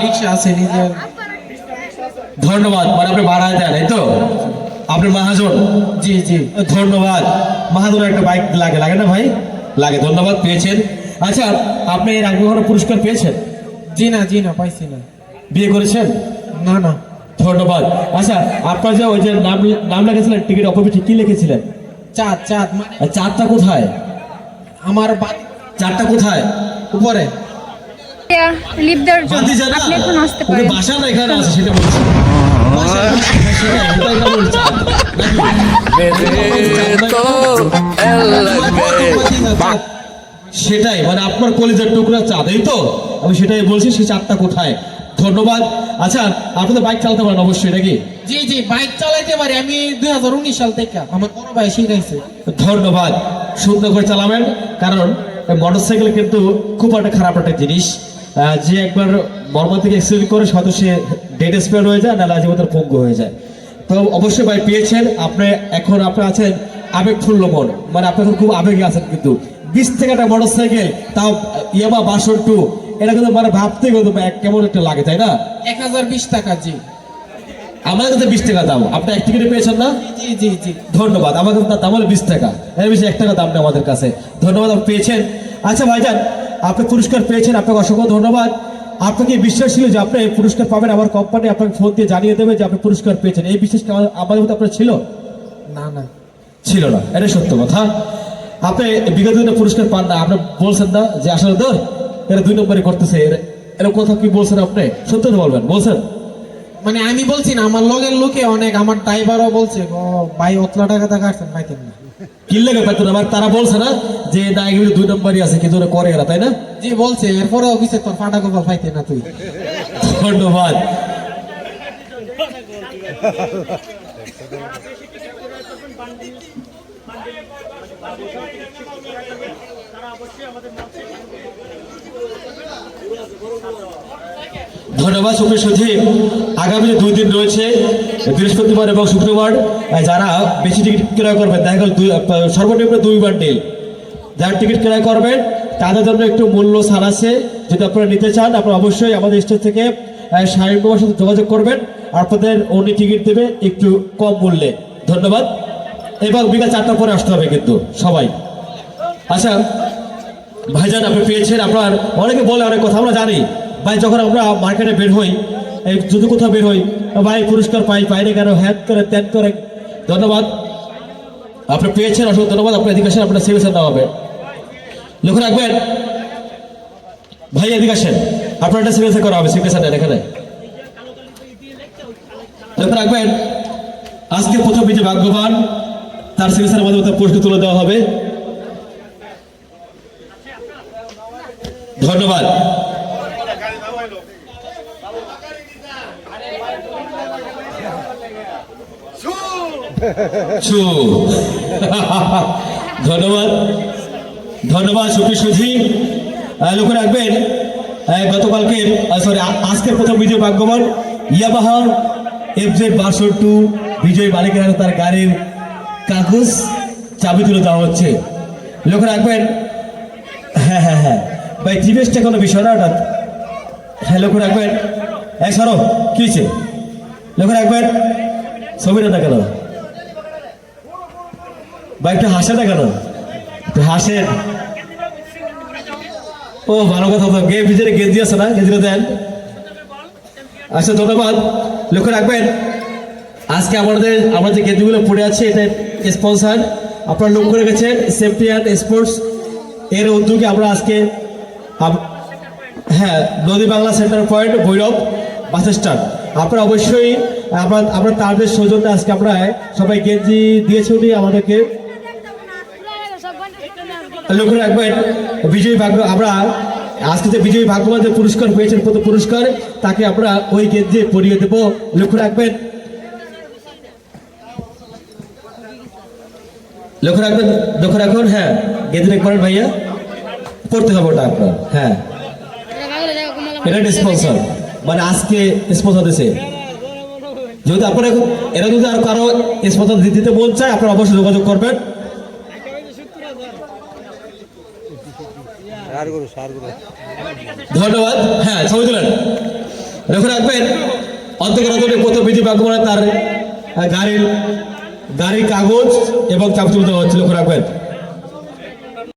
রিক্সা আছে নিজের। ধন্যবাদ। মানে আপনি ভাড়ায় দেন এই তো, আপনি মহাজন। জি জি ধন্যবাদ। মহাজনের একটা বাইক লাগে, লাগে না ভাই? লাগে। ধন্যবাদ, পেয়েছেন। আচ্ছা, আপনি এর আগে কখনো পুরস্কার পেয়েছেন? জি না পাইছি না। বিয়ে করেছেন? না না। ধন্যবাদ। আচ্ছা, আপনার যে ওই যে নাম নাম লিখেছিলেন টিকিট অপোজিটে, কি লিখেছিলেন? চাঁদ চাঁদ মানে আর চারটা কোথায়? আমার চারটা কোথায়? উপরে। লিভ দেওয়ার জন্য বাতি জানা? আপনি এখন আসতে ওকে পারেন। বাসা না এখানে আছে সেটা বলছি। সেটাই, মানে আপনার কলেজের টুকরা চাঁদ, এই তো আমি সেটাই বলছি। সেই চাঁদটা কোথায়? ধন্যবাদ। আচ্ছা, আপনি তো বাইক চালাতে পারেন অবশ্যই নাকি? জি বাইক চালাইতে পারি আমি 2019 সাল থেকে, আমার বড় ভাই শিখাইছে। ধন্যবাদ। সুন্দর করে চালাবেন, কারণ মোটরসাইকেল কিন্তু খুব একটা খারাপ একটা জিনিস। যে একবার মর্মান্তিক অ্যাক্সিডেন্ট করে হয়তো সে ডেড স্পেয়ার হয়ে যায়, না জীবনের পঙ্গু হয়ে যায়। তো অবশ্যই ভাই পেয়েছেন আপনি। এখন আপনি আছেন আবেগফুল্ল মন, মানে আপনি এখন খুব আবেগে আছেন। কিন্তু 20 থেকে একটা মোটরসাইকেল, তাও ইয়ামা ভার্সন 2, এটা কিন্তু মানে ভাবতে কিন্তু কেমন একটা লাগে, তাই না? 1020 টাকা। জি আমাদের কাছে 20 টাকা দাম, আপনি এক টিকিটে পেয়েছেন না? জি ধন্যবাদ। আমাদের কাছে দাম হলো 20 টাকা, এর বেশি 1 টাকা দাম নেই আমাদের কাছে। ধন্যবাদ, আপনি পেয়েছেন। আচ্ছা ভাইজান, আপনি পুরস্কার পেয়েছেন, আপনাকে অসংখ্য ধন্যবাদ। আপনাকে বিশ্বাস ছিল যে আপনি পুরস্কার পাবেন, আমার কোম্পানি আপনাকে ফোন দিয়ে জানিয়ে দেবে যে আপনি পুরস্কার পেয়েছেন, এই বিশ্বাস আমাদের মধ্যে আপনার ছিল? না না ছিল না, এটা সত্য কথা। আপনি বিগত দিনে পুরস্কার পান না, আপনি বলছেন না যে আসলে ধর এরা 2 নম্বরে করতেছে, এরকম কথা কি বলছেন আপনি? সত্য তো বলবেন, বলছেন? মানে আমি বলছি না, আমার লগের লোকে অনেক, আমার ড্রাইভারও বলছে ভাই অতলা টাকা কাটছেন পাইতেন না। কি লাগে পাইতো না? আমার তারা বলছে না যে না এগুলো 2 নম্বরই আছে, কিন্তু ওরা করে এরা, তাই না? জি বলছে, এরপরেও কিছু তোর ফাটা কপাল পাইতে না তুই। ধন্যবাদ। ধন্যবাদ সুপ্রিয় সচিব। আগামী 2 দিন রয়েছে, বৃহস্পতিবার এবং শুক্রবার, যারা বেশি টিকিট ক্রয় করবেন, দেখা গেল সর্বনিম্ন 2 বান্ডিল যারা টিকিট ক্রয় করবেন তাদের জন্য একটু মূল্য ছাড় আছে। যদি আপনারা নিতে চান, আপনারা অবশ্যই আমাদের স্টেজ থেকে সাহেব বাবার সাথে যোগাযোগ করবেন, আপনাদের উনি টিকিট দেবে একটু কম মূল্যে। ধন্যবাদ। এবং বিকাল 4টার পরে আসতে হবে কিন্তু সবাই। আচ্ছা ভাইজান, আপনি পেয়েছেন। আপনার অনেকে বলে অনেক কথা, আমরা জানি ভাই, যখন আমরা মার্কেটে বের হই, যদি কোথাও বের হই, ভাই পুরস্কার পাই না কেন, হ্যাঁ করে ত্যান করে। ধন্যবাদ, আপনি পেয়েছেন, অসংখ্য ধন্যবাদ। আপনার এদিকে আসেন, আপনার সিগনেচার দেওয়া হবে। লক্ষ্য রাখবেন ভাই, এদিকে আসেন, আপনার একটা সিগনেচার করা হবে। সিগনেচার দেন এখানে। লক্ষ্য রাখবেন, আজকে প্রথম বিজয় ভাগ্যবান, তার সিগনেচারের মাধ্যমে তার পুরস্কার তুলে দেওয়া হবে। ধন্যবাদ। ধন্যবাদ। ধন্যবাদ সুপ্রিয় সুধী। লক্ষ্য রাখবেন, গতকালকে সরি আজকের প্রথম বিজয় ভাগ্যবান ইয়ামাহা FZ ভার্সন 2 বিজয় মালিকের হাতে তার গাড়ির কাগজ চাবি তুলে দেওয়া হচ্ছে। লক্ষ্য রাখবেন, হ্যাঁ ভাই, টিভিএসটা কোনো বিষয় না ওটা। হ্যাঁ, লক্ষ্য রাখবেন। সরো কি হয়েছে? লক্ষ্য রাখবেন, ছবিটা না কেন ভাই, একটু হাসে না কেন? হাসেন। ও ভালো কথা, তো ভিতরে গেঞ্জি আছে না, গেঞ্জিটা দেন। আচ্ছা ধন্যবাদ। লক্ষ্য রাখবেন, আজকে আমাদের যে গেঞ্জিগুলো পড়ে আছে, এটা স্পন্সার আপনারা লক্ষ্য রেখেছেন সেফটি অ্যান্ড স্পোর্টস এর উদ্যোগে আমরা আজকে হ্যাঁ নদী Bangla centre point Bhairab bus stand, আপনারা অবশ্যই আমরা তাদের সৌজন্যে আজকে আমরা সবাই গেঞ্জি দিয়েছি উনি আমাদেরকে। লক্ষ্য রাখবেন, বিজয়ী ভাগ্য আমরা আজকে যে বিজয়ী ভাগ্যবান যে পুরস্কার পেয়েছেন, প্রথম পুরস্কার, তাকে আমরা ওই গেঞ্জি পরিয়ে দেবো। লক্ষ্য রাখবেন, লক্ষ্য রাখুন। হ্যাঁ, গেঞ্জি দেখবেন ভাইয়া, পড়তে হবে ওটা আপনার। হ্যাঁ, এটা স্পন্সর, মানে আজকে স্পন্সর দিয়েছে। যদি আপনারা এরা যদি আর কারো স্পন্সর দিতে মন চায়, আপনারা অবশ্যই যোগাযোগ করবেন। ধন্যবাদ। হ্যাঁ, ছবি তুলেন। লক্ষ্য রাখবেন অন্তর্গত প্রথম বিধি বাক্যমানে তার গাড়ির কাগজ এবং চাপ তুলে দেওয়া হচ্ছে, লক্ষ্য রাখবেন।